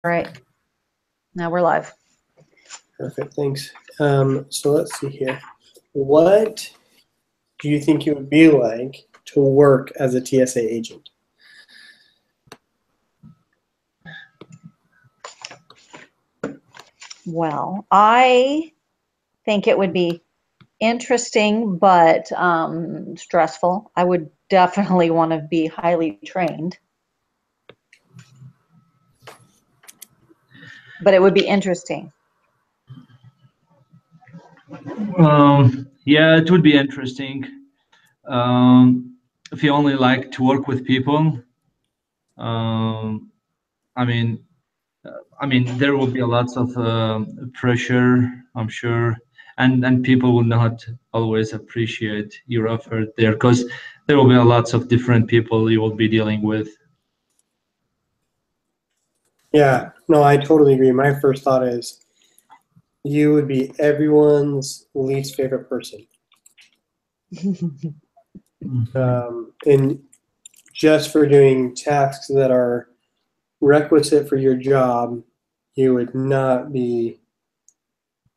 All right. Now we're live. Perfect, thanks. So let's see here. What do you think it would be like to work as a TSA agent? Well, I think it would be interesting, but stressful. I would definitely want to be highly trained, but it would be interesting. Yeah, it would be interesting. If you only like to work with people, um, I mean, there will be a lots of pressure, I'm sure, and people will not always appreciate your effort there because there will be a lots of different people you will be dealing with. Yeah, no, I totally agree. My first thought is you would be everyone's least favorite person. And just for doing tasks that are requisite for your job, you would not be,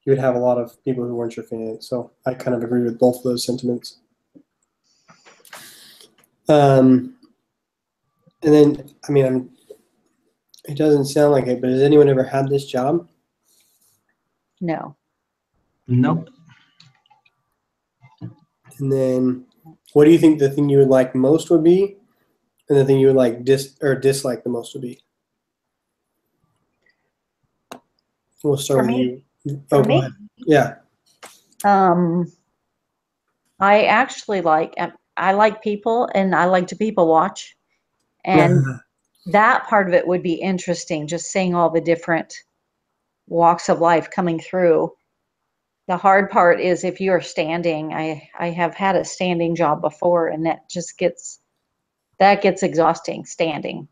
you would have a lot of people who weren't your fan. So I kind of agree with both of those sentiments. And then, it doesn't sound like it, but has anyone ever had this job? No. Nope. And then, what do you think the thing you would like most would be, and the thing you would like dislike the most would be? We'll start For with me? you. For Go me? ahead. Yeah. I actually I like people and I like to people watch. And that part of it would be interesting, just seeing all the different walks of life coming through. The hard part is if you're standing. I have had a standing job before, and that gets exhausting standing.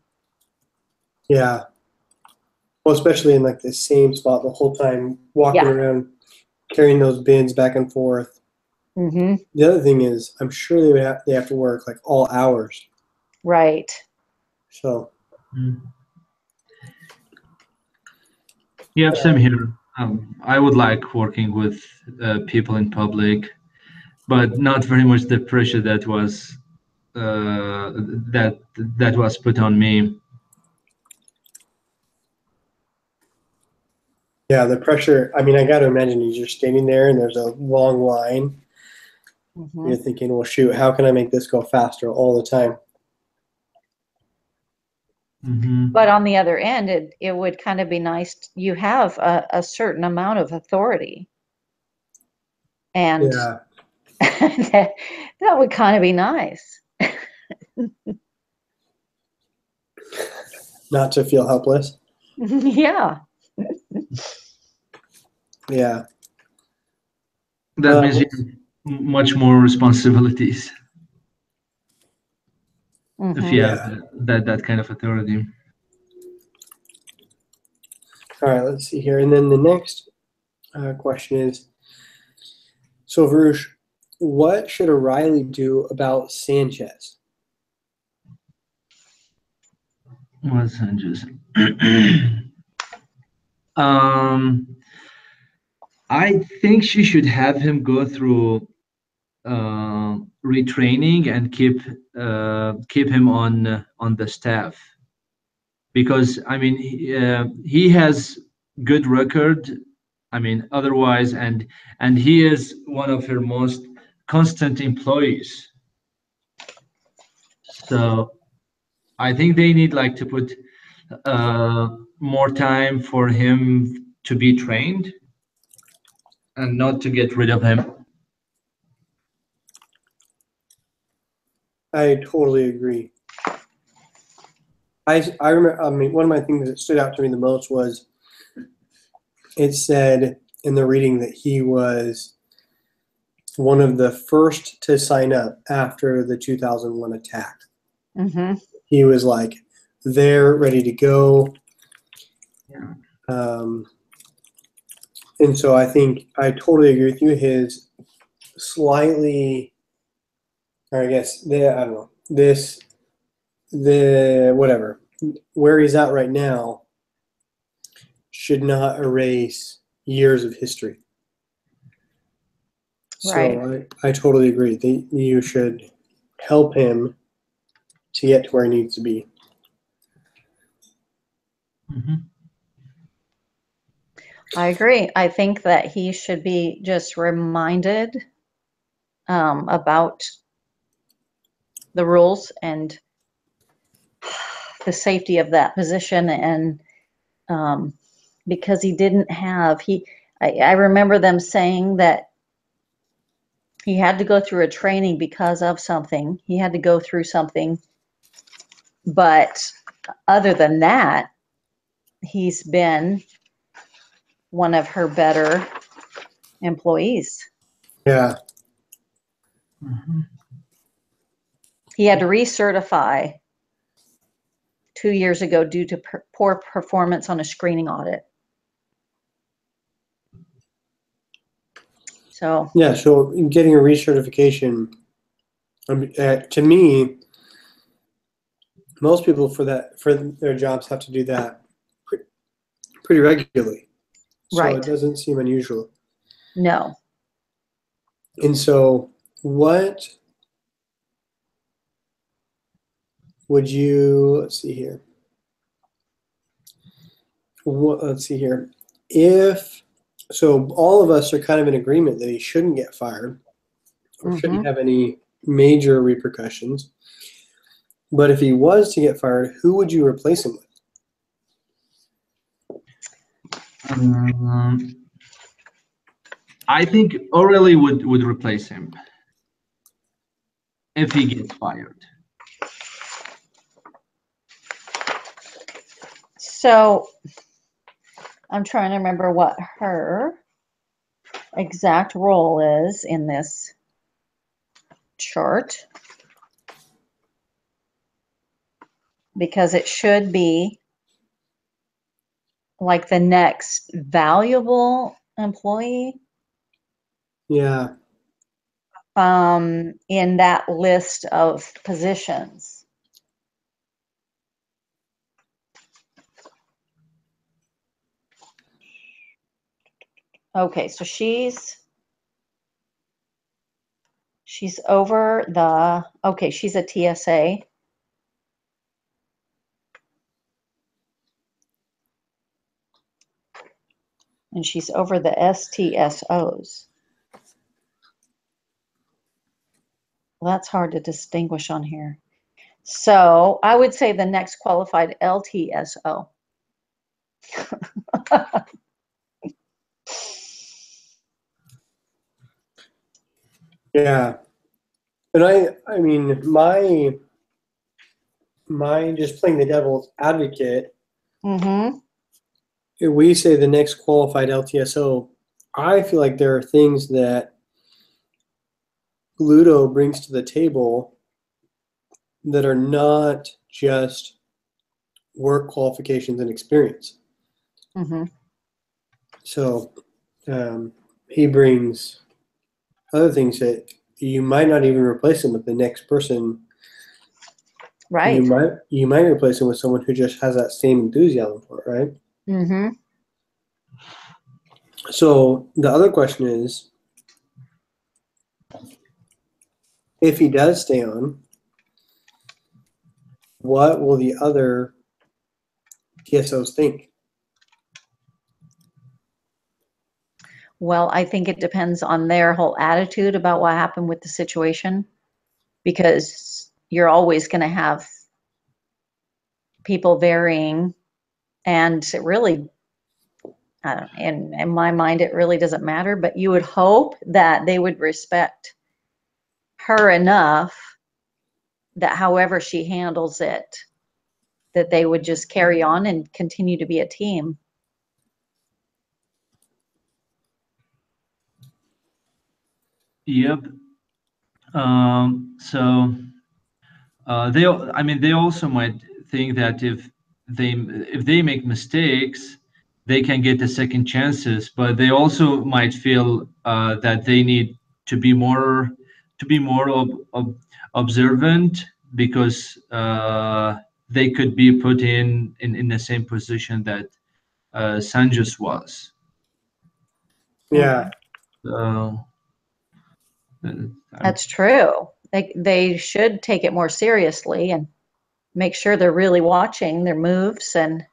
Yeah. Well, especially in like the same spot the whole time, walking around, carrying those bins back and forth. Mm-hmm. The other thing is, I'm sure they have to work like all hours. Right. So. Yeah, same here. I would like working with people in public, but not very much the pressure that was that was put on me. Yeah, the pressure. I mean, I got to imagine you're standing there and there's a long line. Mm-hmm. You're thinking, well, shoot, how can I make this go faster all the time? Mm-hmm. But on the other end, it would kind of be nice. You have a certain amount of authority. And Yeah. that would kind of be nice. Not to feel helpless. Yeah. Yeah. That means you have much more responsibilities if you have that kind of authority. All right, let's see here. And then the next question is, so Varush, what should O'Reilly do about Sanchez? What's Sanchez? I think she should have him go through retraining and keep him on the staff, because he has good record. Otherwise, and he is one of her most constant employees. So I think they need like to put more time for him to be trained and not to get rid of him. I totally agree. I remember. One of my things that stood out to me the most was it said in the reading that he was one of the first to sign up after the 2001 attack. Mm-hmm. He was like there, ready to go. Yeah. And so I think I totally agree with you. His slightly, or I guess I don't know, whatever, where he's at right now, should not erase years of history. So Right. I totally agree. You should help him to get to where he needs to be. Mhm. I agree. I think that he should be just reminded about the rules and the safety of that position, and because he didn't have I remember them saying that he had to go through a training because of something. He had to go through something, but other than that, he's been one of her better employees. Yeah. Mhm. He had to recertify 2 years ago due to poor performance on a screening audit. So Yeah. So getting a recertification, to me, most people for their jobs have to do that pretty regularly. So right. it doesn't seem unusual. No. And so what would you, let's see here. Let's see here. So all of us are kind of in agreement that he shouldn't get fired or shouldn't have any major repercussions. But if he was to get fired, who would you replace him with? I think O'Reilly would replace him if he gets fired. So I'm trying to remember what her exact role is in this chart, because it should be like the next valuable employee Yeah. in that list of positions. Okay, so she's over the, okay, she's a TSA. And she's over the STSOs. Well, that's hard to distinguish on here. So I would say the next qualified LTSO. Yeah. And I mean, my just playing the devil's advocate, Mm-hmm. if we say the next qualified LTSO, I feel like there are things that Ludo brings to the table that are not just work qualifications and experience. Mm-hmm. So he brings other things that you might not even replace him with the next person. Right. You might replace him with someone who just has that same enthusiasm for it, right? Mm-hmm. So the other question is, if he does stay on, what will the other TSOs think? Well, I think it depends on their whole attitude about what happened with the situation, because you're always going to have people varying, and it really, I don't, in my mind, it really doesn't matter, but you would hope that they would respect her enough that however she handles it, that they would just carry on and continue to be a team. Yep. So they also might think that if they make mistakes, they can get the second chances, but they also might feel that they need to be more observant, because they could be put in the same position that Sanjus was. Yeah. So, That's true. They should take it more seriously and make sure they're really watching their moves. And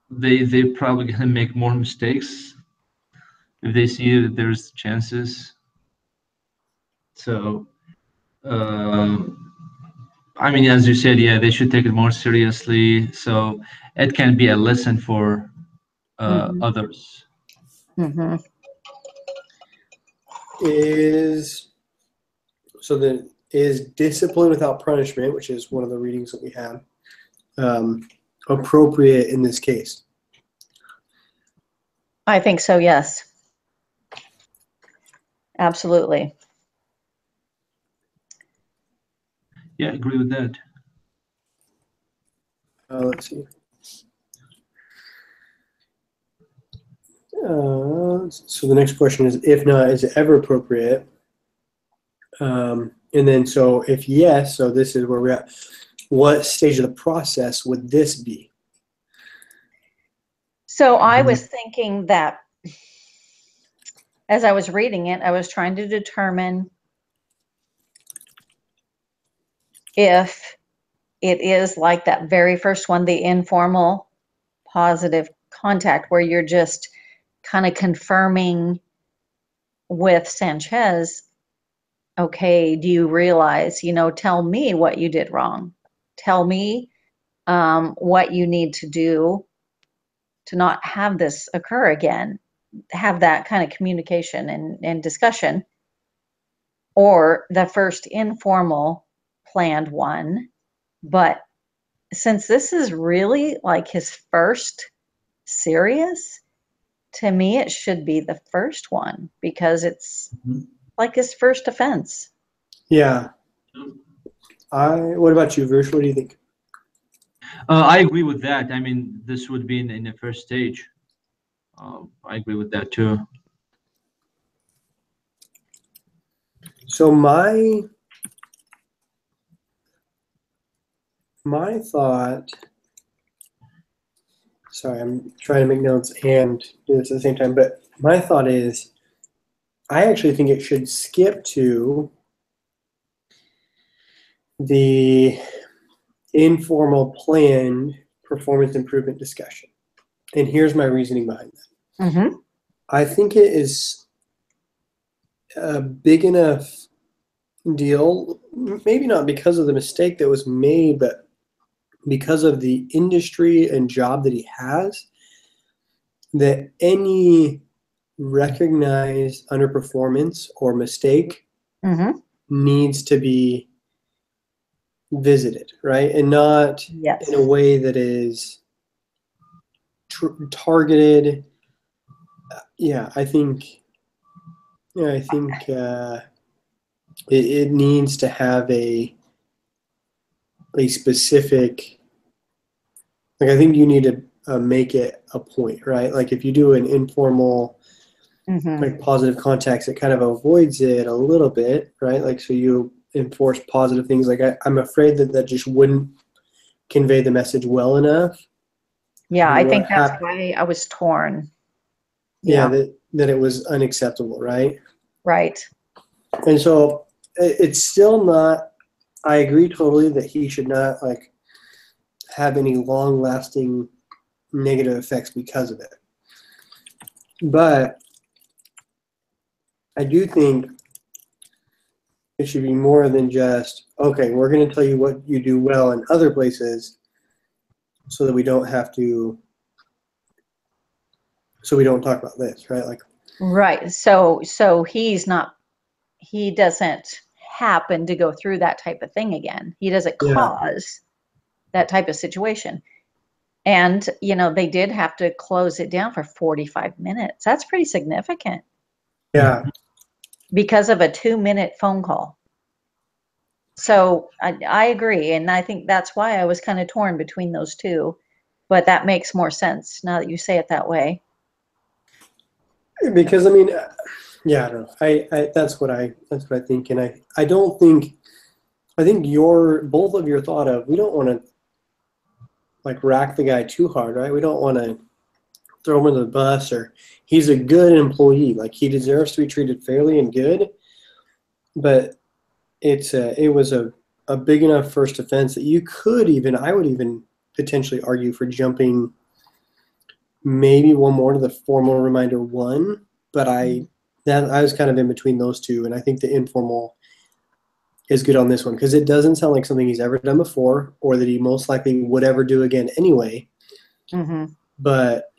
they probably gonna make more mistakes if they see that there's chances. So, I mean, as you said, yeah, they should take it more seriously. So it can be a lesson for others. Mm-hmm. Is discipline without punishment, which is one of the readings that we have, appropriate in this case? I think so, yes. Absolutely. Yeah, I agree with that. Let's see. So the next question is, if not, is it ever appropriate? And then, so if yes, so this is where we're at. What stage of the process would this be? So I was thinking that as I was reading it, I was trying to determine if it is like that very first one, the informal positive contact, where you're just kind of confirming with Sanchez, okay, do you realize, tell me what you did wrong. Tell me what you need to do to not have this occur again. Have that kind of communication and discussion. Or the first informal planned one. But since this is really like his first serious, to me, it should be the first one because it's like his first offense. Yeah. What about you, Vish? What do you think? I agree with that. I mean, this would be in the first stage. I agree with that too. So my thought, sorry, I'm trying to make notes and do this at the same time, but my thought is, I actually think it should skip to the informal planned performance improvement discussion. And here's my reasoning behind that. Mm-hmm. I think it is a big enough deal, maybe not because of the mistake that was made, but because of the industry and job that he has, that any recognized underperformance or mistake needs to be visited, right? And not in a way that is targeted. I think it needs to have a specific, like, I think you need to make it a point, right? Like if you do an informal like positive contacts, it kind of avoids it a little bit, right? Like, so you enforce positive things. Like I'm afraid that just wouldn't convey the message well enough. Yeah, I think that's why I was torn. Yeah, that it was unacceptable, right? Right. And so it's still not, I agree totally that he should not like have any long-lasting negative effects because of it. But I do think it should be more than just, okay, we're going to tell you what you do well in other places so that we don't have to, so we don't talk about this, right? Like, right. So he doesn't happen to go through that type of thing again. He doesn't cause that type of situation. And, they did have to close it down for 45 minutes. That's pretty significant. Yeah. Because of a 2-minute phone call. So I agree. And I think that's why I was kind of torn between those two. But that makes more sense now that you say it that way. Because I mean, I don't know. I that's what I think, and I don't think, I think both of your thought of, we don't want to like rack the guy too hard, right? We don't want to throw him under the bus, or he's a good employee. Like, he deserves to be treated fairly and good. But it was a big enough first offense that I would even potentially argue for jumping maybe one more to the formal reminder 1. But I was kind of in between those two, and I think the informal is good on this one because it doesn't sound like something he's ever done before or that he most likely would ever do again anyway. Mm-hmm. But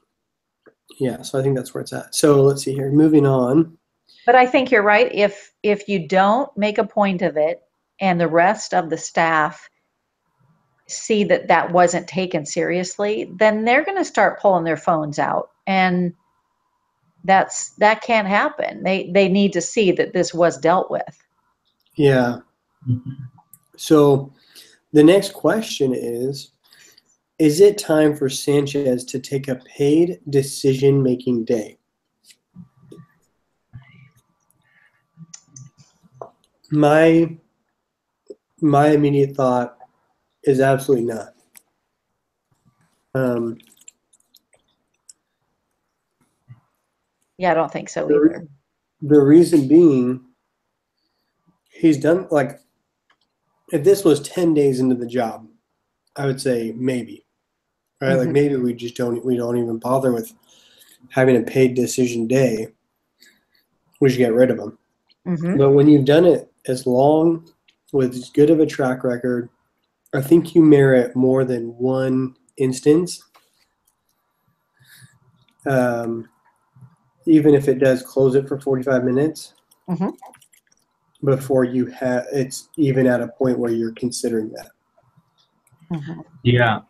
yeah, so I think that's where it's at. So let's see here. Moving on. But I think you're right. If you don't make a point of it and the rest of the staff see that that wasn't taken seriously, then they're going to start pulling their phones out. And that can't happen. They need to see that this was dealt with. Yeah. So the next question is it time for Sanchez to take a paid decision-making day? My immediate thought is absolutely not. Yeah, I don't think so either. The reason being, he's done, like, if this was 10 days into the job, I would say maybe, right? Like, maybe we don't even bother with having a paid decision day. We should get rid of him. But when you've done it as long with as good of a track record, I think you merit more than one instance. Even if it does close it for 45 minutes before it's even at a point where you're considering that. Yeah.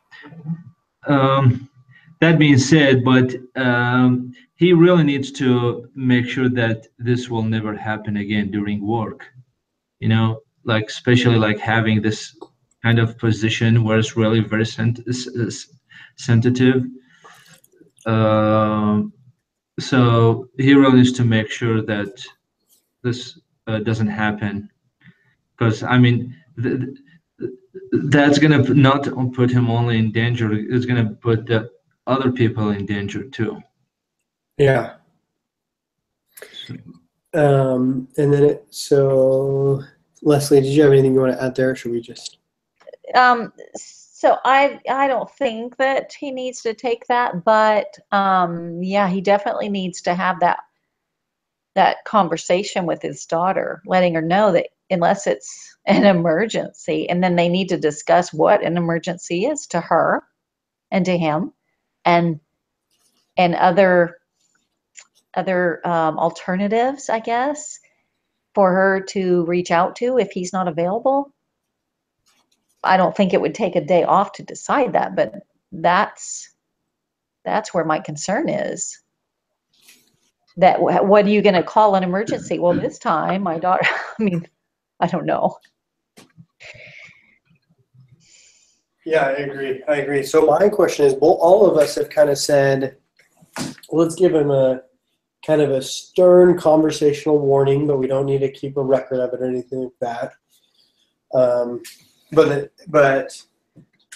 That being said, but he really needs to make sure that this will never happen again during work. You know, like especially like having this kind of position where it's really very sensitive. So he really needs to make sure that this doesn't happen, because I mean that's gonna not put him only in danger; it's gonna put the other people in danger too. Yeah. And then so Leslie, did you have anything you want to add there, or should we just? So I don't think that he needs to take that, but yeah, he definitely needs to have that conversation with his daughter, letting her know that unless it's an emergency, and then they need to discuss what an emergency is to her and to him, and other alternatives, I guess, for her to reach out to if he's not available. I don't think it would take a day off to decide that, but that's where my concern is. That what are you going to call an emergency? Well, this time my daughter, I mean, I don't know. Yeah, I agree. So my question is, well, all of us have kind of said, let's give him a kind of a stern conversational warning, but we don't need to keep a record of it or anything like that. But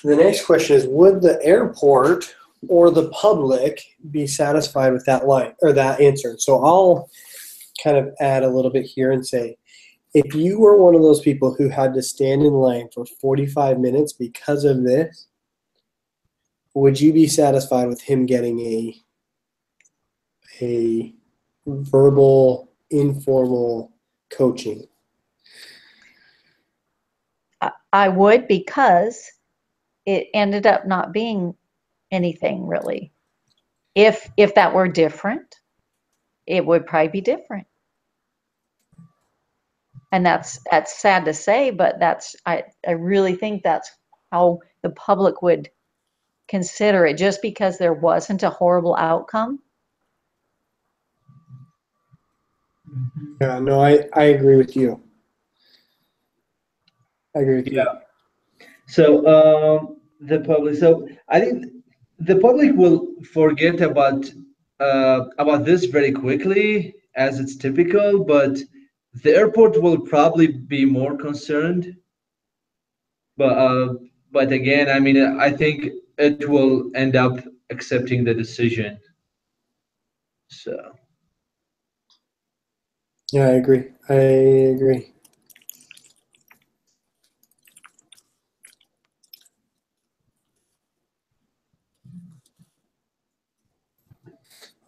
the next question is, would the airport or the public be satisfied with that line or that answer? So I'll kind of add a little bit here and say, if you were one of those people who had to stand in line for 45 minutes because of this, would you be satisfied with him getting a verbal, informal coaching? I would, because it ended up not being anything really. If that were different, it would probably be different. And that's sad to say, but I really think that's how the public would consider it, just because there wasn't a horrible outcome. Yeah, no, I agree with you. I agree with you. So the public. So I think the public will forget about this very quickly, as it's typical. But the airport will probably be more concerned. But again, I mean, I think it will end up accepting the decision. So Yeah, I agree. I agree.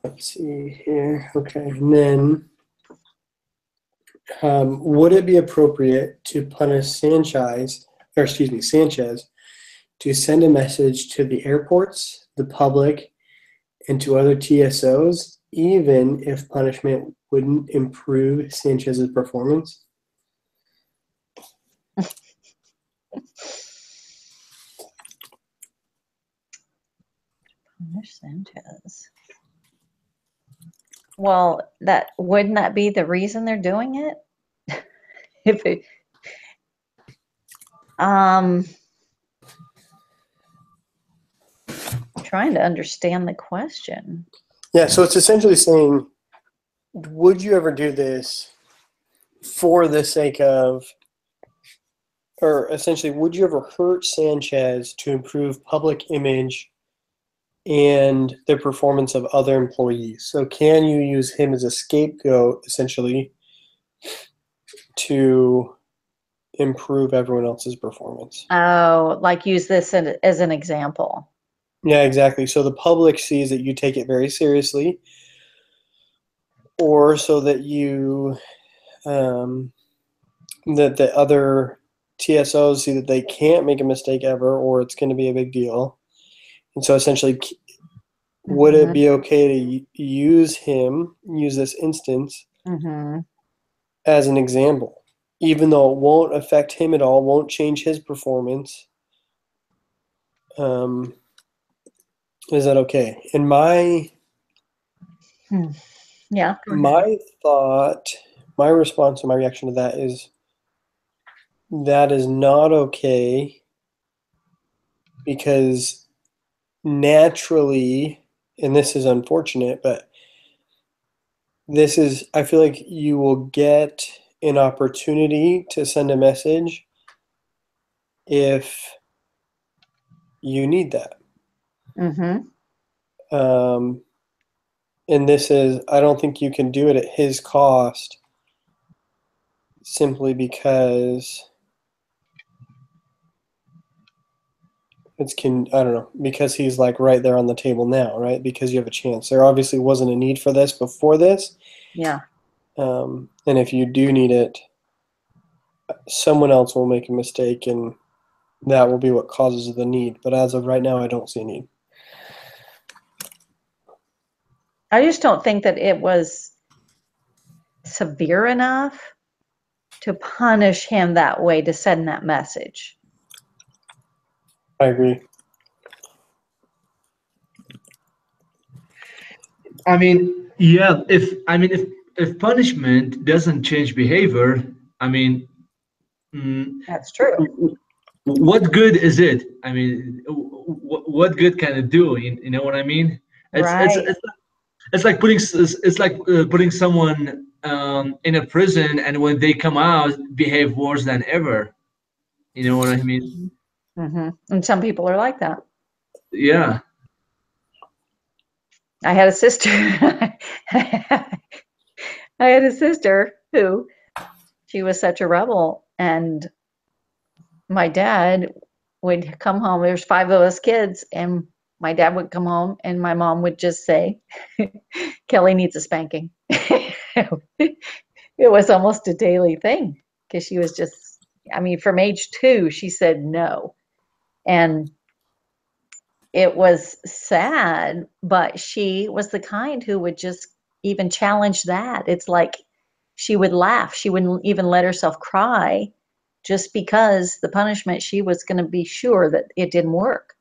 Let's see here. Okay, and then would it be appropriate to punish Sanchez, to send a message to the airports, the public, and to other TSOs, even if punishment wouldn't improve Sanchez's performance? Punish Sanchez. Well, that wouldn't that be the reason they're doing it? If it, trying to understand the question. Yeah, so it's essentially saying, would you ever do this for the sake of, or essentially, would you ever hurt Sanchez to improve public image and the performance of other employees? So can you use him as a scapegoat, essentially, to improve everyone else's performance? Oh, like use this as an example. Yeah, exactly. So the public sees that you take it very seriously, or so that you that the other TSOs see that they can't make a mistake ever, or it's going to be a big deal. And so essentially, would it be okay to use this instance as an example, even though it won't affect him at all, won't change his performance? Is that okay? And my thought, my response and my reaction to that is not okay, because naturally, and this is unfortunate, but I feel like you will get an opportunity to send a message if you need that. And this is, I don't think you can do it at his cost, simply because I don't know, because he's like right there on the table now, right? Because you have a chance. There obviously wasn't a need for this before this. Yeah. And if you do need it, someone else will make a mistake, and that will be what causes the need. But as of right now, I don't see a need. I just don't think that it was severe enough to punish him that way, to send that message. I agree. I mean, yeah, if punishment doesn't change behavior, I mean, That's true. what good is it? I mean, what good can it do? You know what I mean? Right. It's like putting someone in a prison, and when they come out, behave worse than ever. You know what I mean? And some people are like that. Yeah. I had a sister. I had a sister who, she was such a rebel, and my dad would come home. There's 5 of us kids, and my dad would come home, and my mom would just say, "Kelly needs a spanking." It was almost a daily thing, because she was just, I mean, from age 2, she said no. And it was sad, but she was the kind who would just even challenge that. It's like she would laugh. She wouldn't even let herself cry, just because the punishment, she was going to be sure that it didn't work.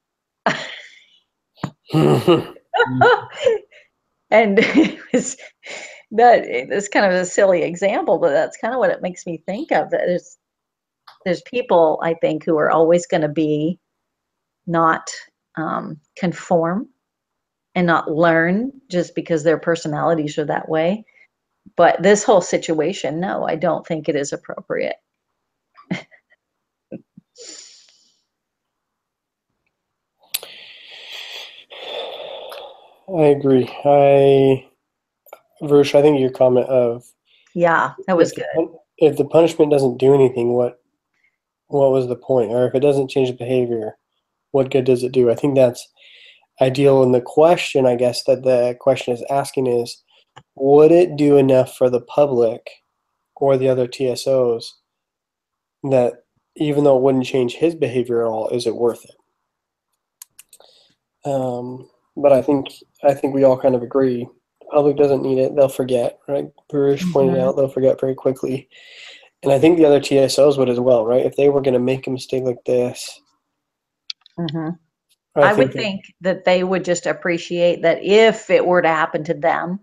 And it's kind of a silly example, but that's kind of what it makes me think of. That there's people, I think, who are always going to be not conform and not learn just because their personalities are that way. But this whole situation, no, I don't think it is appropriate. I agree. Verush, I think your comment of Yeah, that was if good. if the punishment doesn't do anything, what was the point? Or if it doesn't change the behavior, what good does it do? I think that's ideal. And the question, I guess, that the question is asking is, would it do enough for the public or the other TSOs that even though it wouldn't change his behavior at all, is it worth it? But I think we all kind of agree. The public doesn't need it; they'll forget. Right? Burish pointed out they'll forget very quickly, and I think the other TSOs would as well. Right? If they were going to make a mistake like this, I would think that they would just appreciate that if it were to happen to them,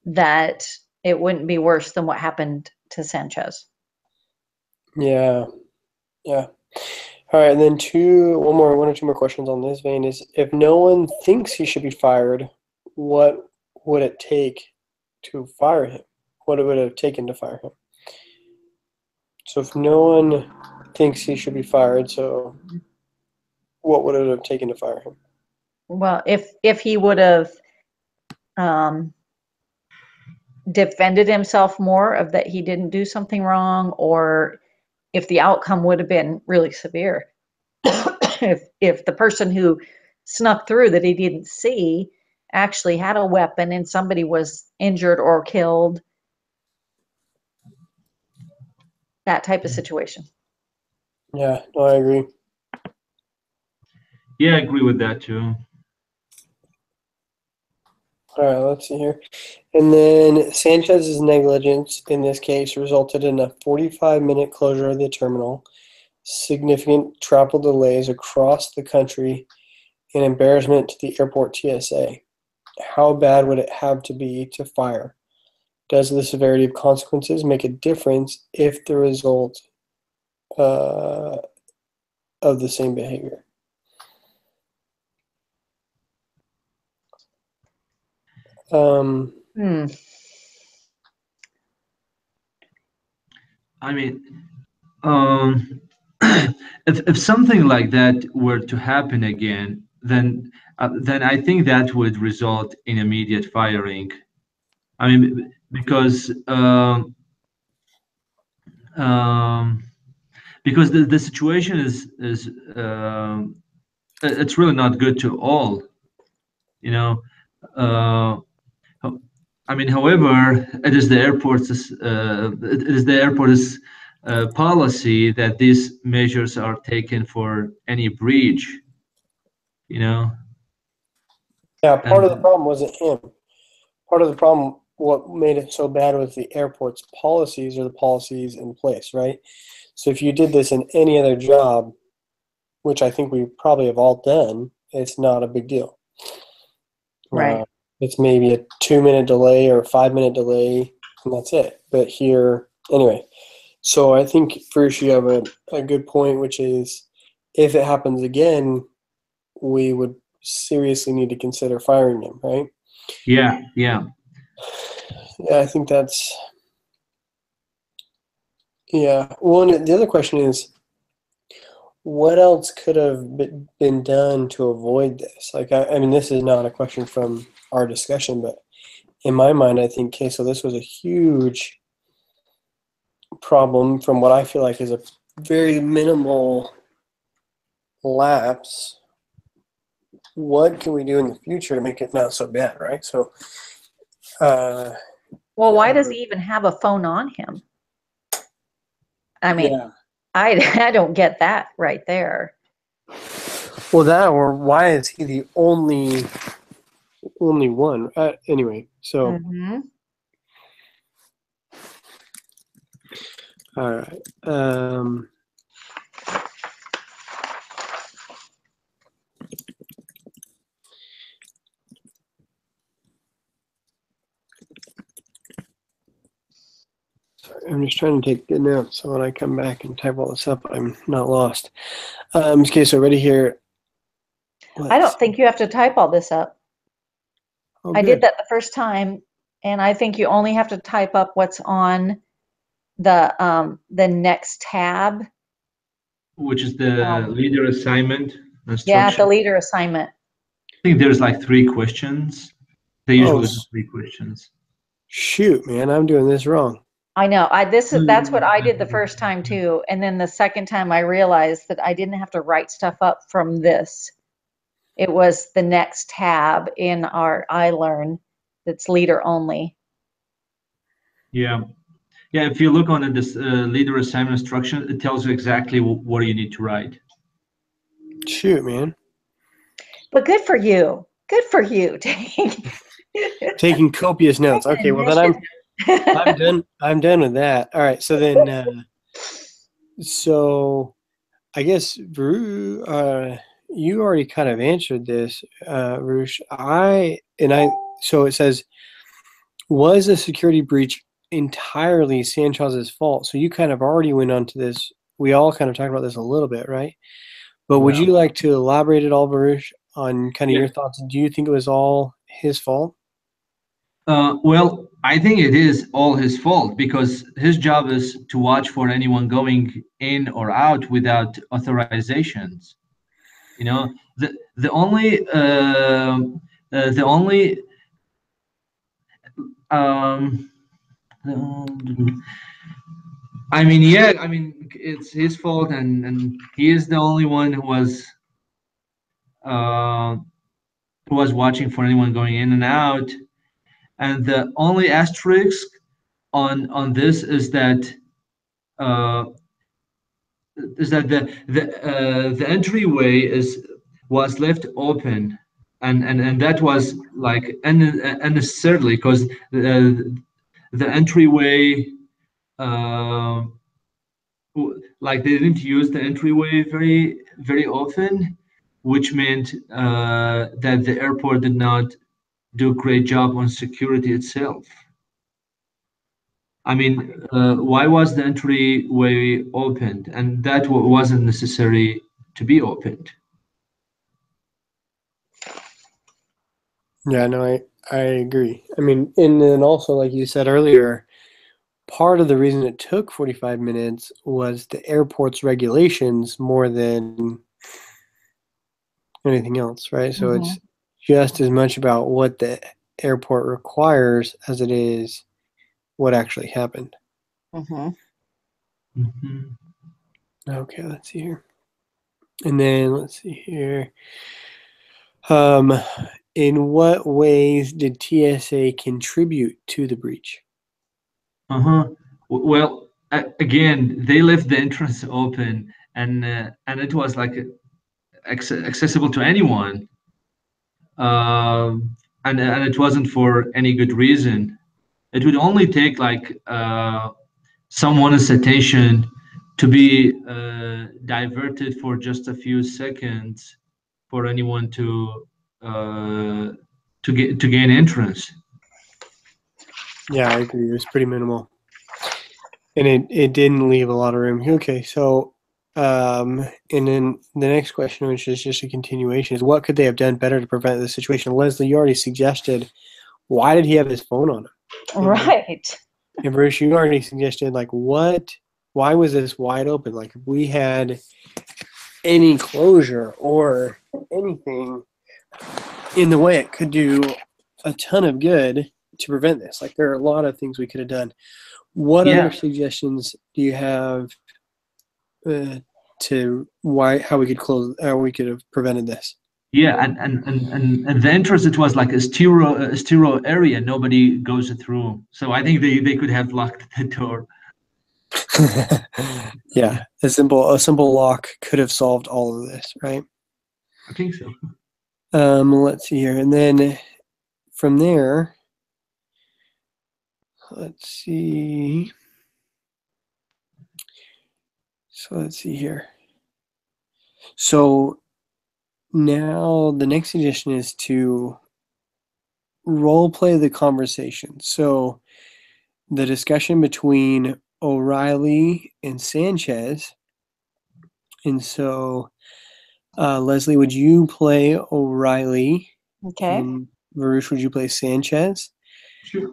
that it wouldn't be worse than what happened to Sanchez. Yeah. All right, and then one or two more questions on this vein is, if no one thinks he should be fired, what would it take to fire him? What would it have taken to fire him? So if no one thinks he should be fired, so what would it have taken to fire him? Well, if he would have defended himself more of that he didn't do something wrong, or if the outcome would have been really severe. if the person who snuck through that he didn't see actually had a weapon and somebody was injured or killed, that type of situation. Yeah, no, I agree. Yeah, I agree with that too. All right, let's see here. And then Sanchez's negligence in this case resulted in a 45-minute closure of the terminal, significant travel delays across the country, and embarrassment to the airport TSA. How bad would it have to be to fire? Does the severity of consequences make a difference if the result of the same behavior? I mean, if something like that were to happen again, then I think that would result in immediate firing. I mean, because the situation is it's really not good to all, you know. I mean, however, it is the airport's policy that these measures are taken for any breach, you know. Yeah, part of the problem wasn't him. Part of the problem, what made it so bad, was the airport's policies, or the policies in place, right? So if you did this in any other job, which I think we probably have all done, it's not a big deal. Right. It's maybe a 2-minute delay or a 5-minute delay, and that's it. But here, anyway. So I think first you have a good point, which is, if it happens again, we would seriously need to consider firing him, right? Yeah. Yeah, I think that's. Yeah. Well, and the other question is, what else could have been done to avoid this? Like, I mean, this is not a question from our discussion, but in my mind, I think, okay, so this was a huge problem from what I feel like is a very minimal lapse. What can we do in the future to make it not so bad, right? So, well, why does he even have a phone on him? I mean, yeah. I don't get that right there. Well, that, or why is he the only one? Anyway, so. All right. I'm just trying to take good notes so when I come back and type all this up, I'm not lost. Okay, so ready here. I don't think you have to type all this up. Oh, I did that the first time, and I think you only have to type up what's on the next tab. Which is the leader assignment instruction. Yeah, the leader assignment. I think there's like 3 questions. They usually Oh, have 3 questions. shoot, man, I'm doing this wrong. I know. That's what I did the first time too. And then the second time I realized that I didn't have to write stuff up from this. It was the next tab in our iLearn that's leader only. Yeah. Yeah, if you look on this leader assignment instruction, it tells you exactly what you need to write. Shoot, man. But good for you. Good for you. Taking copious notes. Okay, well then I'm done. I'm done with that. All right, so then so I guess you already kind of answered this, Roosh. So it says, was the security breach entirely Sanchez's fault? So you kind of already went on to this. We all kind of talked about this a little bit, right? But would you like to elaborate at all, Baruch, on kind of your thoughts? Do you think it was all his fault? Well, I think it is all his fault because his job is to watch for anyone going in or out without authorizations. You know, the only um, I mean, yeah, I mean, it's his fault, and he is the only one uh, who was watching for anyone going in and out. And the only asterisk on this uh, is that the entryway was left open, and that was like unnecessarily because the entryway. Uh, like they didn't use the entryway very often, which meant that the airport did not do a great job on security itself. I mean, why was the entryway opened? And that wasn't necessary to be opened. Yeah, no, I agree. I mean, and then also, like you said earlier, part of the reason it took 45 minutes was the airport's regulations more than anything else, right? So it's just as much about what the airport requires as it is what actually happened. Okay, let's see here. And then let's see here. In what ways did TSA contribute to the breach? Well, again, they left the entrance open, and it was like accessible to anyone, and it wasn't for any good reason. It would only take like someone's attention to be diverted for just a few seconds for anyone to gain entrance. Yeah, I agree. It was pretty minimal, and it didn't leave a lot of room. Okay, so and then the next question, which is just a continuation, is what could they have done better to prevent this situation? Leslie, you already suggested. Why did he have his phone on him? Right. And Bruce, you already suggested like why was this wide open? Like if we had any closure or anything in the way, it could do a ton of good to prevent this. Like there are a lot of things we could have done. What other suggestions do you have to how we could have prevented this? Yeah, and the entrance, it was like a stereo area. Nobody goes through. So I think they could have locked the door. Yeah, a simple lock could have solved all of this, right? I think so. Let's see here, and then from there, let's see. So let's see here. So now the next suggestion is to role play the conversation. So the discussion between O'Reilly and Sanchez. And so, Leslie, would you play O'Reilly? Okay. And Varush, would you play Sanchez? Sure.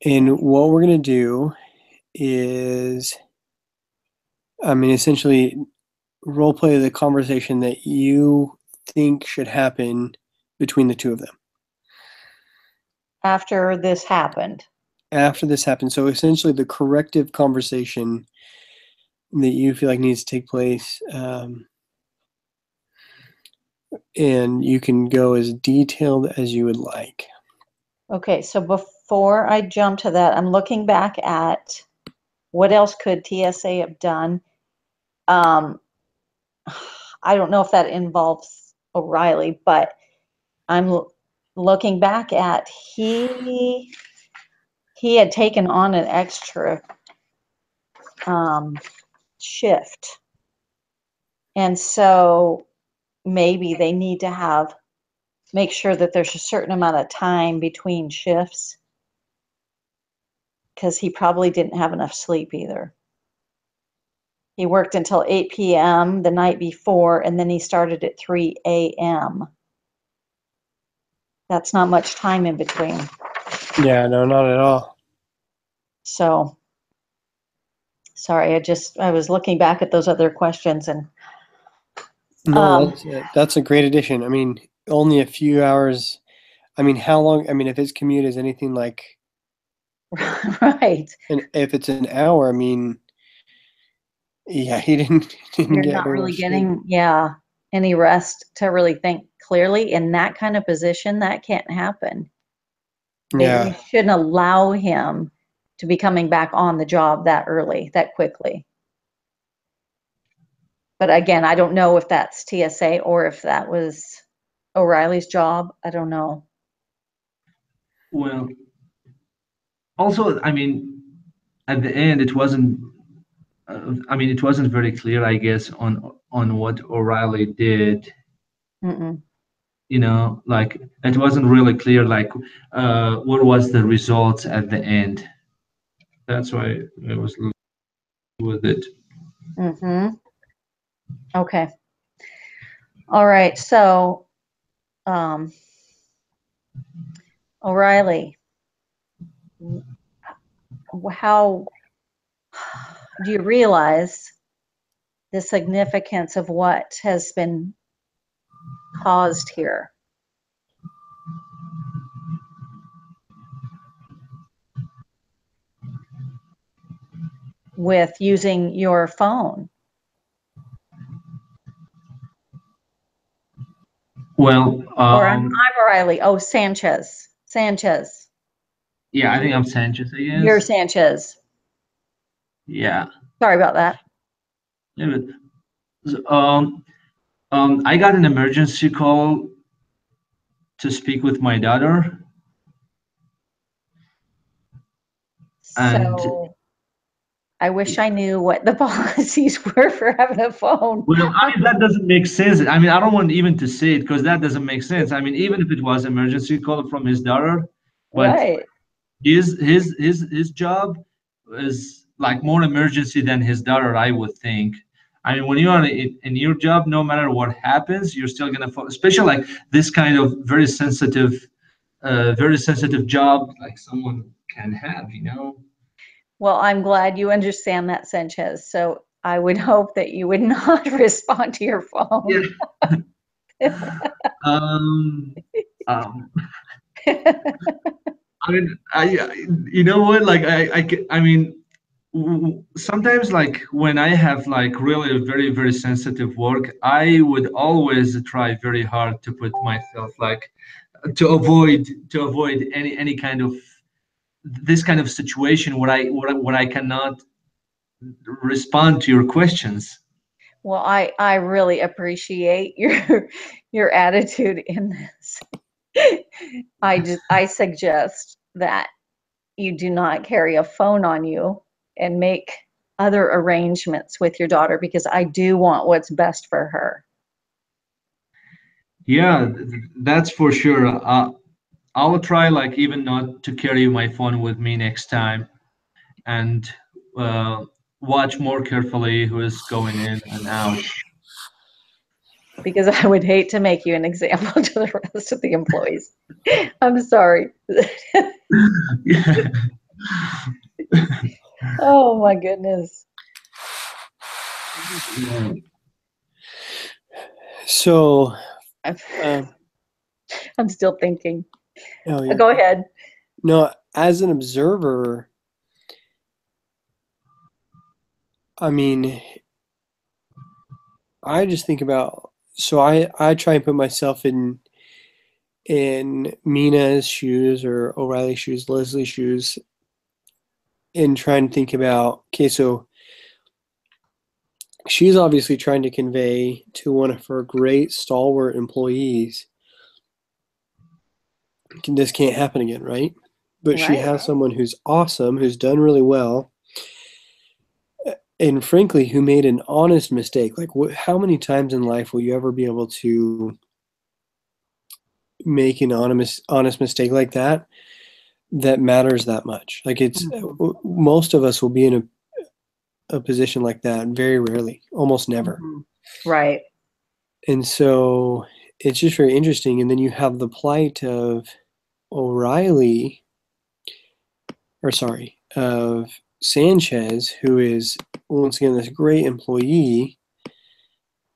And what we're going to do is, essentially role play the conversation that you think should happen between the two of them. after this happened. After this happened. So essentially the corrective conversation that you feel like needs to take place, and you can go as detailed as you would like. Okay, so before I jump to that, I'm looking back at what else could TSA have done. I don't know if that involves O'Reilly, but I'm looking back at he had taken on an extra shift, and so maybe they need to make sure that there's a certain amount of time between shifts, because he probably didn't have enough sleep either. He worked until 8 p.m. the night before, and then he started at 3 a.m. That's not much time in between. Yeah, no, not at all. So, sorry, I was looking back at those other questions, and No, that's a great addition. I mean, only a few hours. I mean, how long? I mean, if his commute is anything like, right, and if it's an hour, I mean, yeah, he didn't you're get not very really much sleep. getting, any rest to really think clearly. In that kind of position, that can't happen. You Yeah, shouldn't allow him to be coming back on the job that early, that quickly. But again, I don't know if that's TSA or if that was O'Reilly's job. I don't know. Well, also, I mean, at the end, it wasn't. I mean, it wasn't very clear, I guess, on what O'Reilly did. Mm-mm. You know, like it wasn't really clear, like what was the results at the end. That's why I was with it. Mm-hmm. Okay. All right. So, O'Reilly, how do you realize the significance of what has been caused here with using your phone? Well, Or I'm O'Reilly. Oh, Sanchez. Sanchez. yeah, I think I'm Sanchez, I You're guess. Sanchez. Yeah. Sorry about that. Yeah, but, I got an emergency call to speak with my daughter, and So I wish I knew what the policies were for having a phone. well, I mean that doesn't make sense. I mean, I don't want even to say it because that doesn't make sense. I mean, even if it was emergency call from his daughter, but Right. his job is like more emergency than his daughter, I would think. I mean, when you are in your job, no matter what happens, you're still gonna, especially like this kind of very sensitive job, like someone can have, you know. Well, I'm glad you understand that, Sanchez. So I would hope that you would not respond to your phone. Yeah. Um. Um. I mean, you know what? Like, I mean, sometimes like when I have like really very very sensitive work, I would always try very hard to put myself like to avoid any kind of this kind of situation where I cannot respond to your questions. Well, I really appreciate your attitude in this. I suggest that you do not carry a phone on you and make other arrangements with your daughter, because I do want what's best for her. Yeah, that's for sure. I'll try like even not to carry my phone with me next time, and uh, watch more carefully who is going in and out. Because I would hate to make you an example to the rest of the employees. I'm sorry. Oh my goodness. so I'm, um, I'm still thinking. oh, Go ahead. No, as an observer, I mean, I just think about, so I try and put myself in Mina's shoes or O'Reilly's shoes, Leslie's shoes, and try and think about, okay, so she's obviously trying to convey to one of her great stalwart employees, this can't happen again, right? But she Right. has someone who's awesome, who's done really well, and frankly, who made an honest mistake. Like, how many times in life will you ever be able to make an honest mistake like that matters that much? Like, it's Mhm. most of us will be in a position like that very rarely, almost never. Mhm. Right. And so it's just very interesting. And then you have the plight of O'Reilly, or sorry, of Sanchez, who is once again this great employee,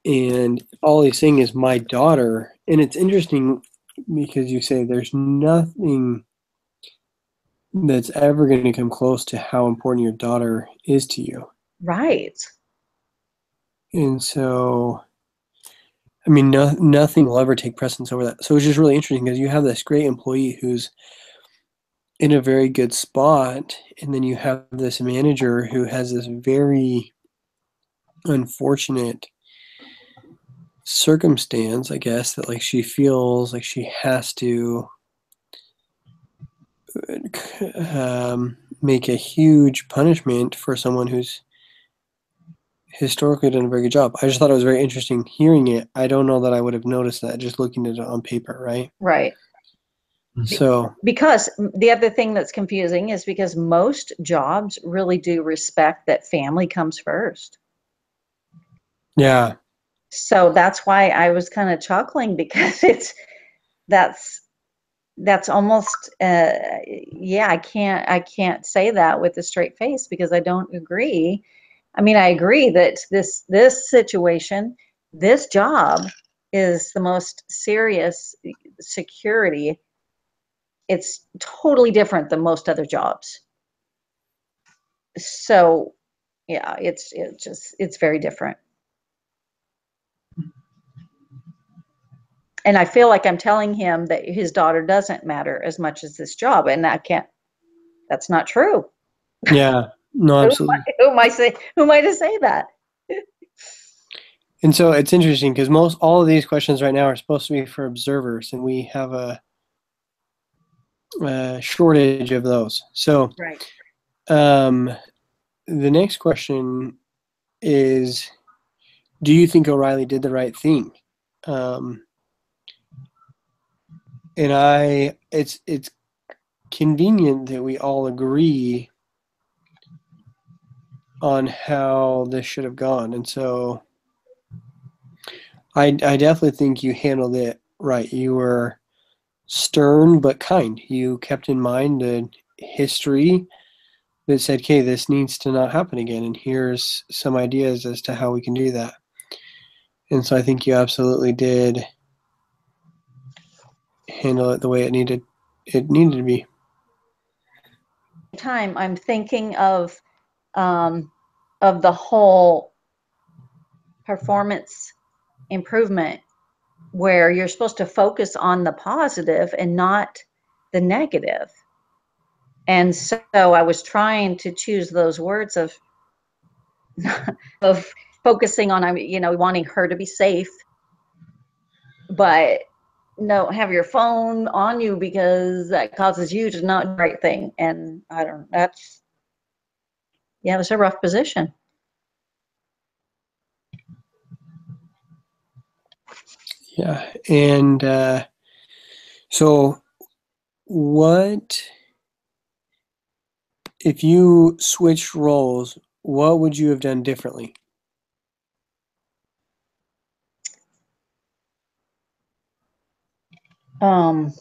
and all he's saying is my daughter. And it's interesting because you say there's nothing that's ever going to come close to how important your daughter is to you. Right. And so, I mean, nothing will ever take precedence over that. So it's just really interesting because you have this great employee who's in a very good spot, and then you have this manager who has this very unfortunate circumstance, I guess, that like she feels like she has to make a huge punishment for someone who's historically done a very good job. I just thought it was very interesting hearing it. I don't know that I would have noticed that just looking at it on paper, right? Right. So Because the other thing that's confusing is because most jobs really do respect that family comes first. yeah, So that's why I was kind of chuckling because that's that's almost yeah, I can't say that with a straight face because I don't agree. I mean, I agree that this situation, this job is the most serious security. It's totally different than most other jobs. So, yeah, it's very different. And I feel like I'm telling him that his daughter doesn't matter as much as this job, and I can't. That's not true. yeah, no, absolutely. Who am I to say that? And so it's interesting because most all of these questions right now are supposed to be for observers, and we have a shortage of those. So Right. um, the next question is, do you think O'Reilly did the right thing? Um, and it's convenient that we all agree on how this should have gone, and so I definitely think you handled it right. You were stern but kind. You kept in mind the history that said, okay, this needs to not happen again, and here's some ideas as to how we can do that. And so I think you absolutely did handle it the way it needed to be. Time I'm thinking of the whole performance improvement where you're supposed to focus on the positive and not the negative. And so I was trying to choose those words of focusing on wanting her to be safe, but no, have your phone on you because that causes you to not do the right thing. And I don't. That's yeah, it was a rough position. Yeah. And so what if you switched roles, what would you have done differently? Um,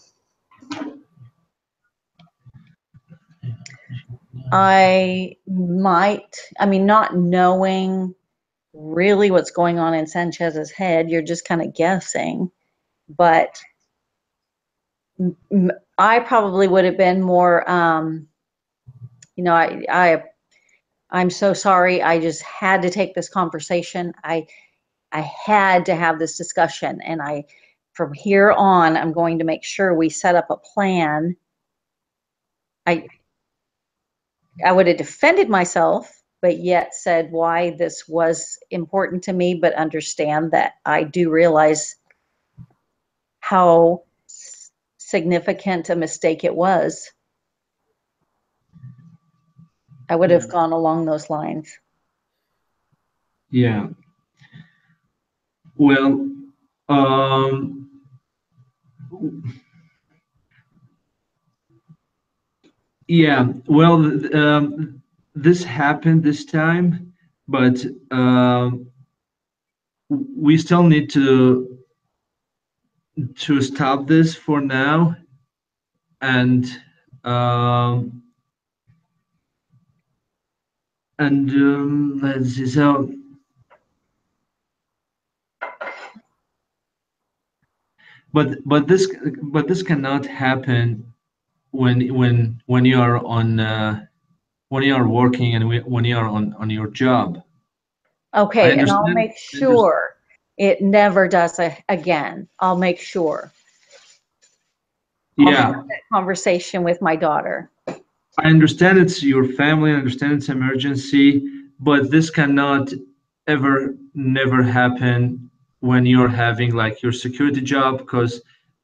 I might. I mean, not knowing really what's going on in Sanchez's head, you're just kind of guessing. But I probably would have been more, I'm so sorry. I just had to take this conversation. I had to have this discussion, and from here on, I'm going to make sure we set up a plan. I would have defended myself, but yet said why this was important to me, but understand that I do realize how significant a mistake it was. I would have gone along those lines. Yeah. Well, yeah. Well, this happened this time, but we still need to stop this for now, and um, let's see. So, but this cannot happen when you are on when you are working and when you are on your job. I Okay, and I'll understand. make sure it never does again. I'll make sure. I'll have Yeah, that conversation with my daughter. I understand it's your family. I understand it's emergency, but this cannot ever, never happen when you're having like your security job, because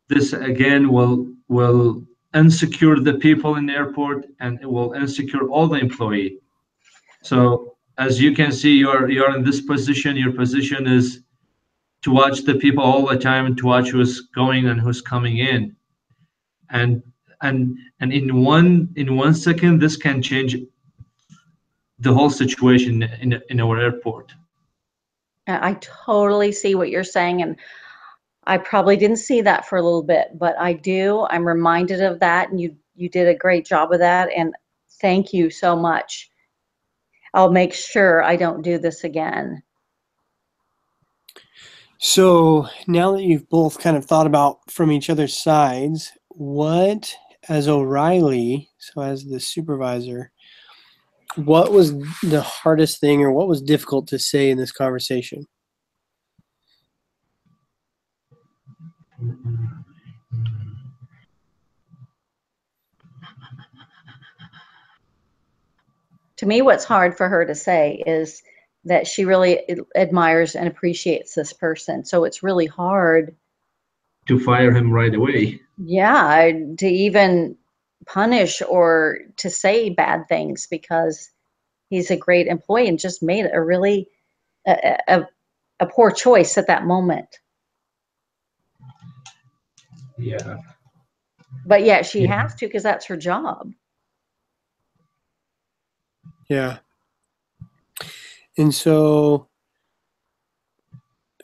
this again will unsecure the people in the airport, and it will unsecure all the employee. So as you can see, you're in this position. Your position is to watch the people all the time and to watch who's going and who's coming in. And and in 1 second, this can change the whole situation in our airport. I totally see what you're saying, and I probably didn't see that for a little bit, but I do. I'm reminded of that, and you did a great job of that, and thank you so much. I'll make sure I don't do this again. So now that you've both kind of thought about from each other's sides, what, as O'Reilly, so as the supervisor, what was the hardest thing or what was difficult to say in this conversation? To me, what's hard for her to say is that she really admires and appreciates this person. So it's really hard, To fire him right away. yeah, to even punish or to say bad things because he's a great employee and just made a really a poor choice at that moment. Yeah. But yet she Yeah. has to because that's her job. Yeah. And so,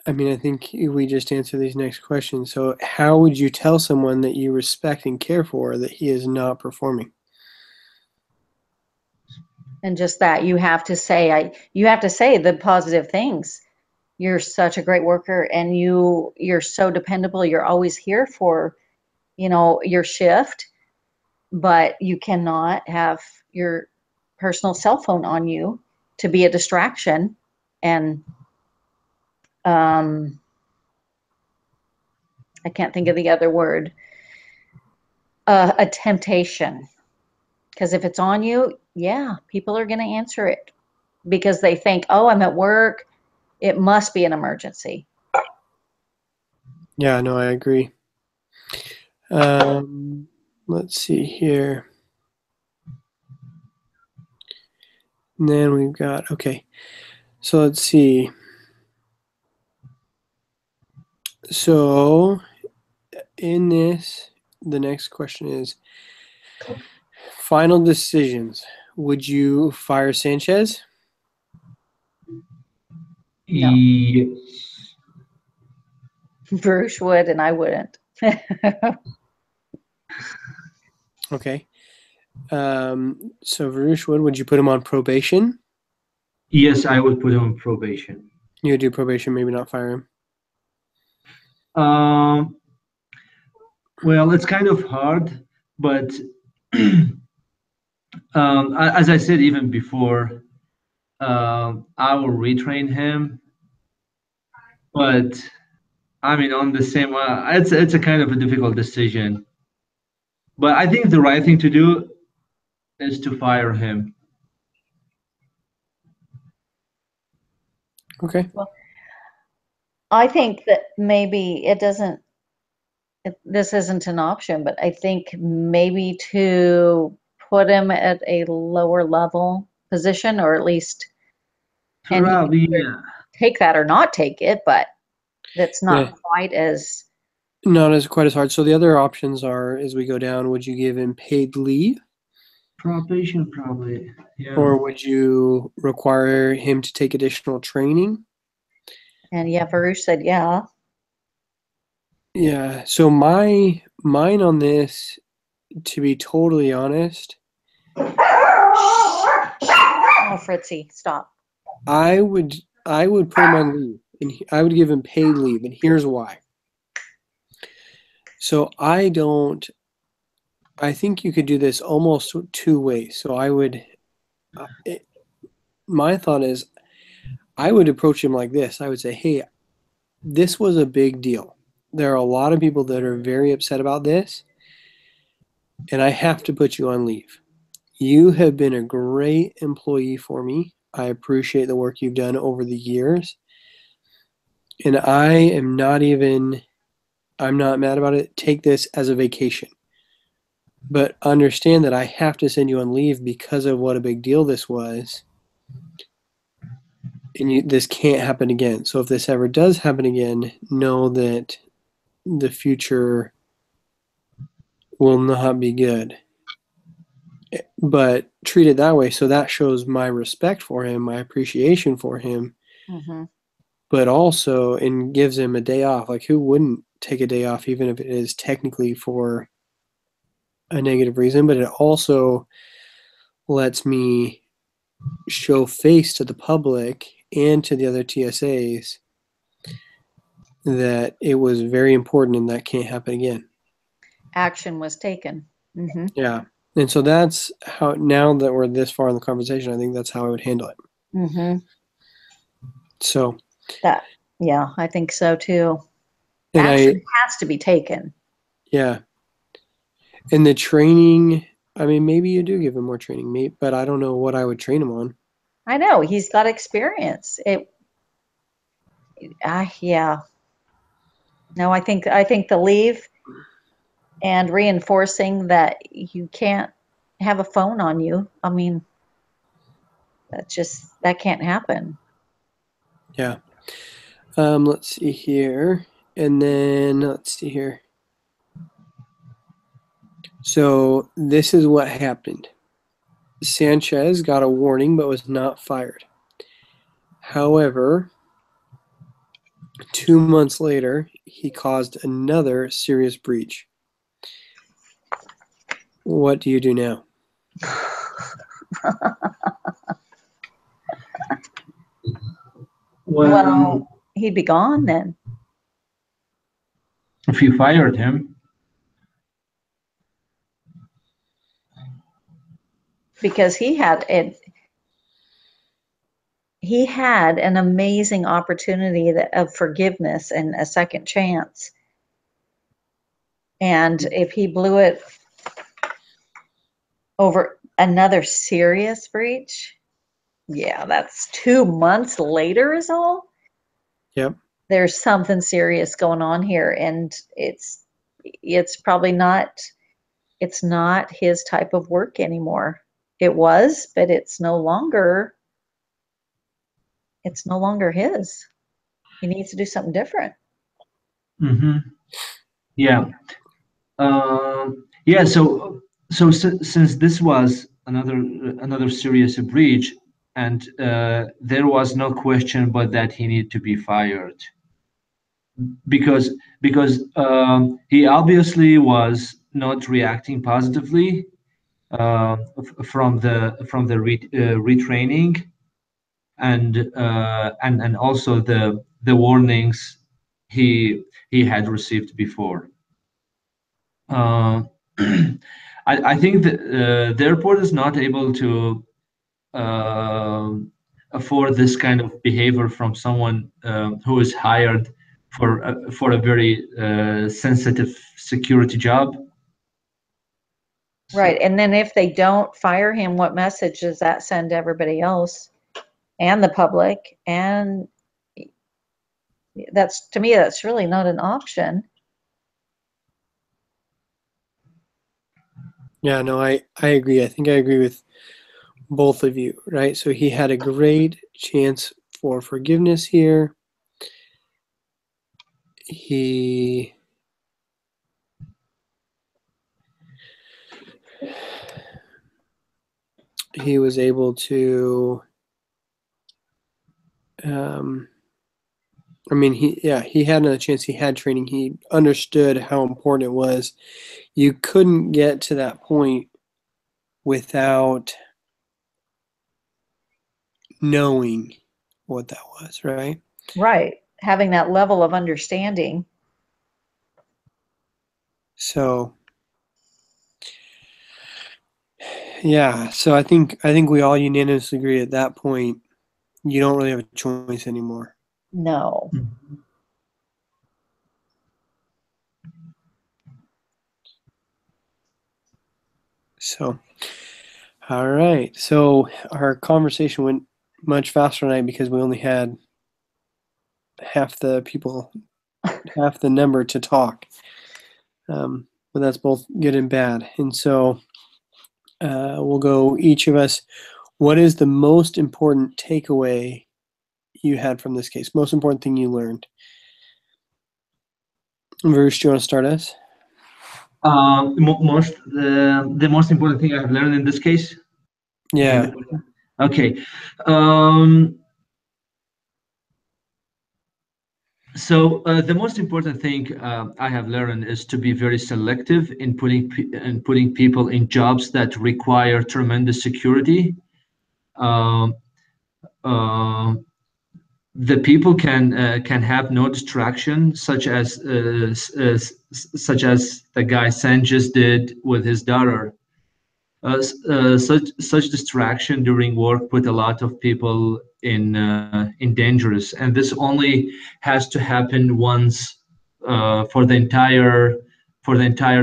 I mean, I think we just answered these next questions. So, how would you tell someone that you respect and care for that he is not performing? And just that you have to say you have to say the positive things. You're such a great worker and you're so dependable. You're always here for, your shift, but you cannot have your personal cell phone on you to be a distraction and I can't think of the other word, a temptation. Because if it's on you, yeah, people are going to answer it because they think, oh, I'm at work. It must be an emergency. Yeah, no, I agree. Let's see here. And then we've got, okay. So let's see. So in this, the next question is final decisions. Would you fire Sanchez? No. Yes. Bruce would, and I wouldn't. Okay. So Varush would you put him on probation? Yes, I would put him on probation. You would do probation, maybe not fire him. Um, Well, it's kind of hard, but as I said even before, I will retrain him. But I mean, on the same, it's a kind of a difficult decision. But I think the right thing to do is to fire him. Okay. Well, I think that maybe this isn't an option, but I think maybe to put him at a lower level position, or at least, and he can Probably, either yeah. take that or not take it, but that's Yeah. not quite as, Not as quite as hard. So the other options are, as we go down, would you give him paid leave, Probation, probably. Yeah. or would you require him to take additional training? and yeah, Varouche said, yeah. Yeah. So mine on this, to be totally honest, Oh, Fritzy, stop. I would put him on leave, and I would give him paid leave, and here's why. So I think you could do this almost two ways. So my thought is, I would approach him like this. I would say, hey, this was a big deal. There are a lot of people that are very upset about this, and I have to put you on leave. You have been a great employee for me. I appreciate the work you've done over the years. And I'm not mad about it. Take this as a vacation. But understand that I have to send you on leave because of what a big deal this was. And this can't happen again. So if this ever does happen again, know that the future will not be good. But treat it that way. So that shows my respect for him, my appreciation for him, Mm-hmm. but also and gives him a day off. Like, who wouldn't take a day off, even if it is technically for a negative reason? But it also lets me show face to the public and to the other TSAs that it was very important and that can't happen again. Action was taken. Mm-hmm. Yeah. And so that's how, now that we're this far in the conversation, I think that's how I would handle it. Mm-hmm. So Yeah, I think so too. and Action has to be taken. yeah. And the training, I mean, maybe you do give him more training, but I don't know what I would train him on. I know he's got experience. Yeah. No, I think the leave and reinforcing that you can't have a phone on you. I mean, that can't happen. Yeah. Let's see here. And then let's see here. So this is what happened. Sanchez got a warning but was not fired. However, 2 months later, he caused another serious breach. What do you do now? Well, he'd be gone then. If you fired him, Because he had an amazing opportunity of forgiveness and a second chance. And if he blew it over another serious breach, yeah, that's 2 months later is all. Yep. There's something serious going on here, and it's probably not his type of work anymore. It was, but it's no longer his. He needs to do something different. mm-hmm. Yeah. Yeah. So since this was another serious breach, and there was no question but that he needed to be fired, because he obviously was not reacting positively from the retraining, and also the warnings he had received before. uh, I think that the airport is not able to uh, afford this kind of behavior from someone who is hired for a very sensitive security job. Right. So, And then if they don't fire him, what message does that send to everybody else and the public? And that's, to me, that's really not an option. Yeah, no, I agree. I think I agree with both of you, right? So he had a great chance for forgiveness here. He was able to I mean, he had another chance. He had training. He understood how important it was. You couldn't get to that point without knowing what that was, right? Right. Having that level of understanding. So, yeah, so I think we all unanimously agree at that point you don't really have a choice anymore. No. So, all right. So our conversation went much faster tonight because we only had half the people, half the number to talk. But that's both good and bad. And so we'll go each of us. What is the most important takeaway you had from this case? Most important thing you learned? Bruce, do you want to start us? the most important thing I've learned in this case. Yeah. Okay. So the most important thing I have learned is to be very selective in putting people in jobs that require tremendous security. Um, uh, the people can have no distraction, such as the guy San just did with his daughter. Such distraction during work put a lot of people in dangerous, and this only has to happen once for the entire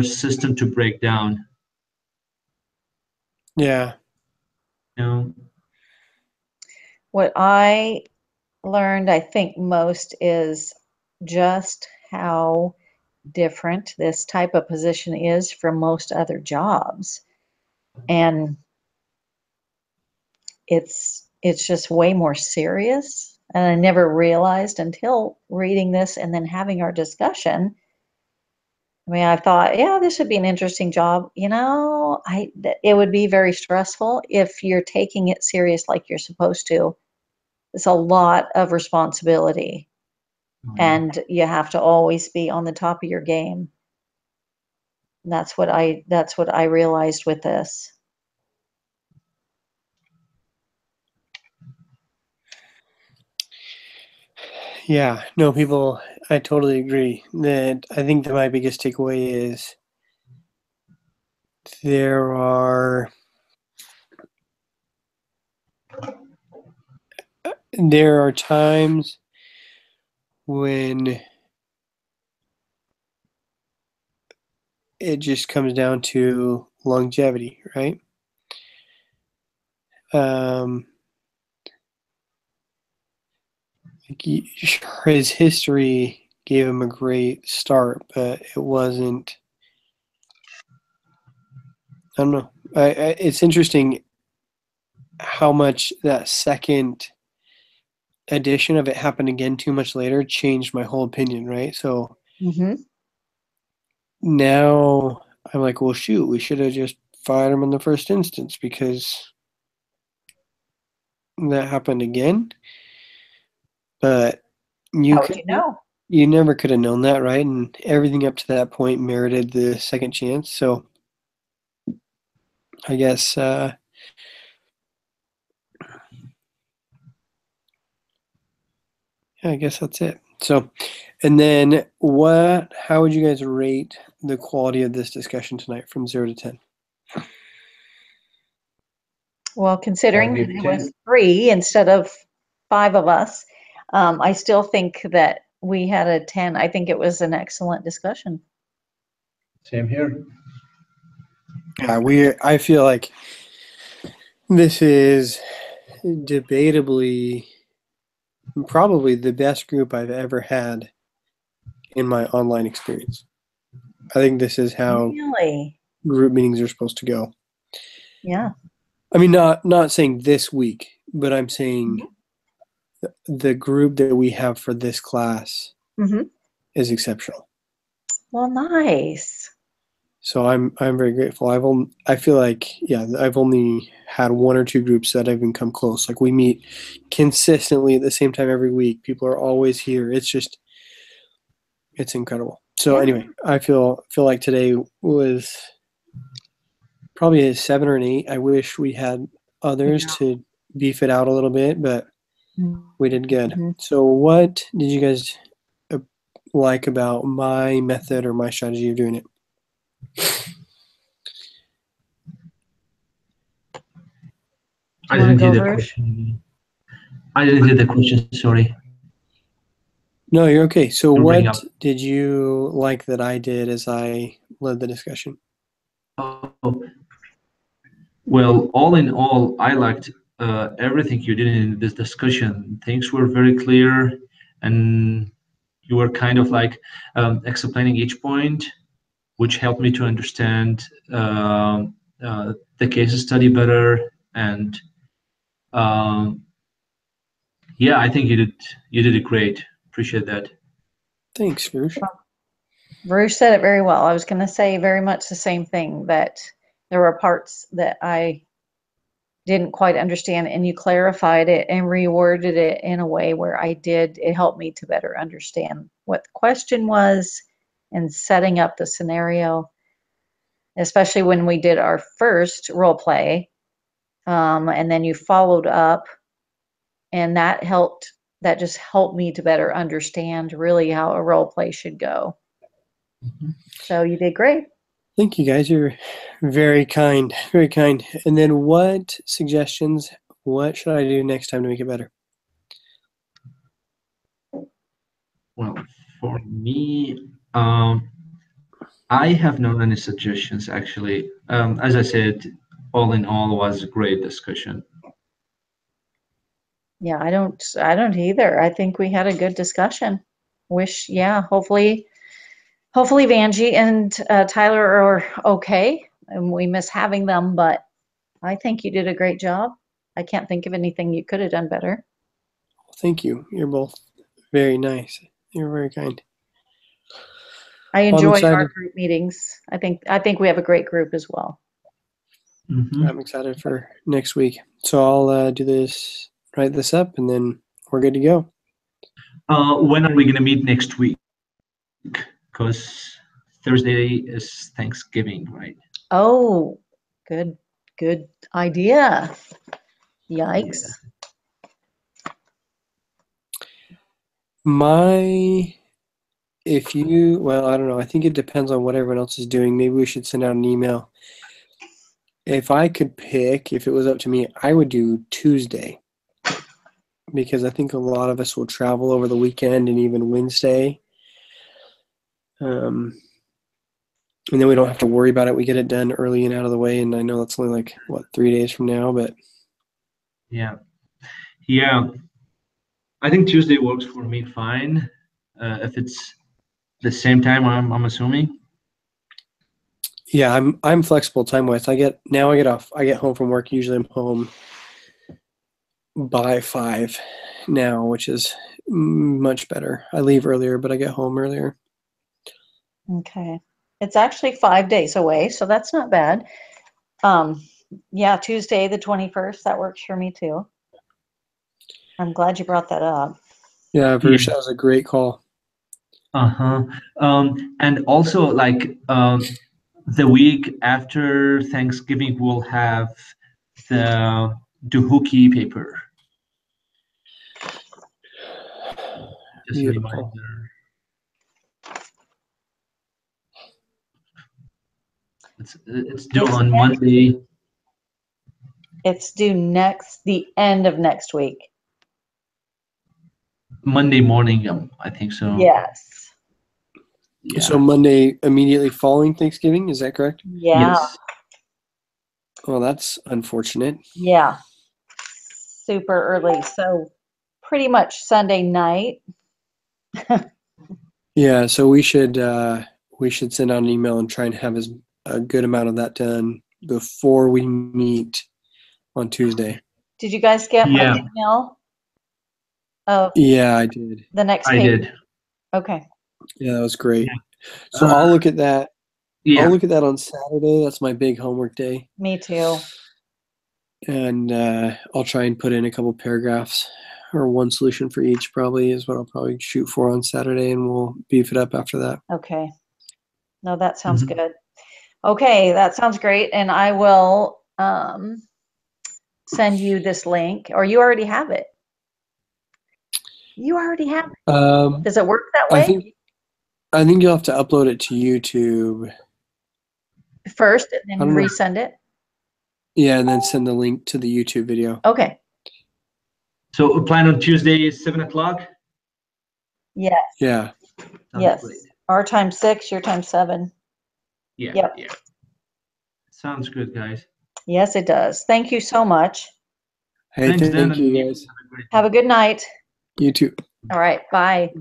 system to break down. Yeah. You know? What I learned, I think, most is just how different this type of position is from most other jobs. And it's just way more serious. And I never realized until reading this and then having our discussion. I mean, I thought, yeah, this would be an interesting job. It would be very stressful if you're taking it serious like you're supposed to. It's a lot of responsibility, and you have to always be on the top of your game. And that's what I realized with this. Yeah. No, people, I totally agree. That I think that my biggest takeaway is there are times when it just comes down to longevity, right? His history gave him a great start, but it wasn't. I don't know. It's interesting how much that second edition of it happened again too much later changed my whole opinion, right? So Mm-hmm. now I'm like, well, shoot, we should have just fired him in the first instance because that happened again. But How would you know? you never could have known that, right? And everything up to that point merited the second chance. So I guess I guess that's it. So And then how would you guys rate the quality of this discussion tonight from 0 to 10? Well, considering I'll that give it 10. was 3 instead of 5 of us, I still think that we had a 10. I think it was an excellent discussion. Same here. Yeah, I feel like this is debatably probably the best group I've ever had in my online experience. I think this is how Really? group meetings are supposed to go. Yeah. I mean, not saying this week, but I'm saying the group that we have for this class Mm-hmm. is exceptional. Well, nice. So I'm very grateful. I feel like I've only had 1 or 2 groups that have even come close. Like we meet consistently at the same time every week. People are always here. It's incredible. So Yeah. anyway, I feel like today was probably a 7 or an 8. I wish we had others to beef it out a little bit, but we did good. Mm-hmm. So what did you guys like about my method or my strategy of doing it? I didn't hear the Rush? question. I didn't hear the question, sorry. No, you're okay. So You're breaking what up. did you like that I did as I led the discussion? Oh, well, all in all, I liked everything you did in this discussion. Things were very clear, and you were kind of like explaining each point, which helped me to understand the case study better. And yeah, I think you did it great. Appreciate that. Thanks, Rush. Rush said it very well. I was going to say very much the same thing, that there were parts that I didn't quite understand, and you clarified it and reworded it in a way where it helped me to better understand what the question was and setting up the scenario, especially when we did our first role play. And then you followed up, and that just helped me to better understand really how a role play should go. Mm-hmm. So you did great. Thank you, guys. You're very kind, very kind. And then what suggestions, what should I do next time to make it better? Well, for me, I have not any suggestions actually. As I said, all in all, was a great discussion. Yeah, I don't either. I think we had a good discussion. Hopefully Vanjie and Tyler are okay, and we miss having them, but I think you did a great job. I can't think of anything you could have done better. Thank you. You're both very nice. You're very kind. I enjoyed our group meetings. I think we have a great group as well. Mm-hmm. I'm excited for next week. So I'll write this up, and then we're good to go. When are we going to meet next week? Because Thursday is Thanksgiving, right? Oh, good idea. Yikes. Yeah. I don't know. I think it depends on what everyone else is doing. Maybe we should send out an email. If I could pick, if it was up to me, I would do Tuesday, because I think a lot of us will travel over the weekend and even Wednesday. And then we don't have to worry about it. We get it done early and out of the way. And I know that's only 3 days from now, but yeah. I think Tuesday works for me fine. If it's the same time, I'm assuming. Yeah, I'm flexible time-wise. I get home from work. Usually I'm home by 5 now, which is much better. I leave earlier, but I get home earlier. Okay. It's actually 5 days away, so that's not bad. Yeah, Tuesday the 21st, that works for me too. I'm glad you brought that up. Yeah, Bruce, that was a great call. And also, the week after Thanksgiving, we'll have the Doohickey paper. Just a reminder. It's due on Monday. It's due the end of next week. Monday morning, I think so. Yes. Yeah. So Monday immediately following Thanksgiving, is that correct? Yeah. Yes. Well, that's unfortunate. Yeah. Super early. So pretty much Sunday night. Yeah, so we should send out an email and try and have a good amount of that done before we meet on Tuesday. Did you guys get my Yeah. email of Yeah, I did. the next I page? did. Okay. Yeah, that was great. Yeah. So I'll look at that. Yeah. I'll look at that on Saturday. That's my big homework day. Me too. And I'll try and put in a couple paragraphs or one solution for each probably is what I'll probably shoot for on Saturday, and we'll beef it up after that. Okay. No, that sounds Mhm. good. Okay, that sounds great. And I will send you this link, or you already have it. You already have it. Does it work that way? I think you'll have to upload it to YouTube First and I then don't know. resend it? Yeah, and then send the link to the YouTube video. Okay. So plan on Tuesday, 7 o'clock. Yes. Yeah. Sounds Yes. great. Our time 6, your time 7. Yeah. Yep. Yeah. Sounds good, guys. Yes, it does. Thank you so much. Hey, Thanks, Dan, thank you and guys. have a great day. Have a good night. You too. All right. Bye.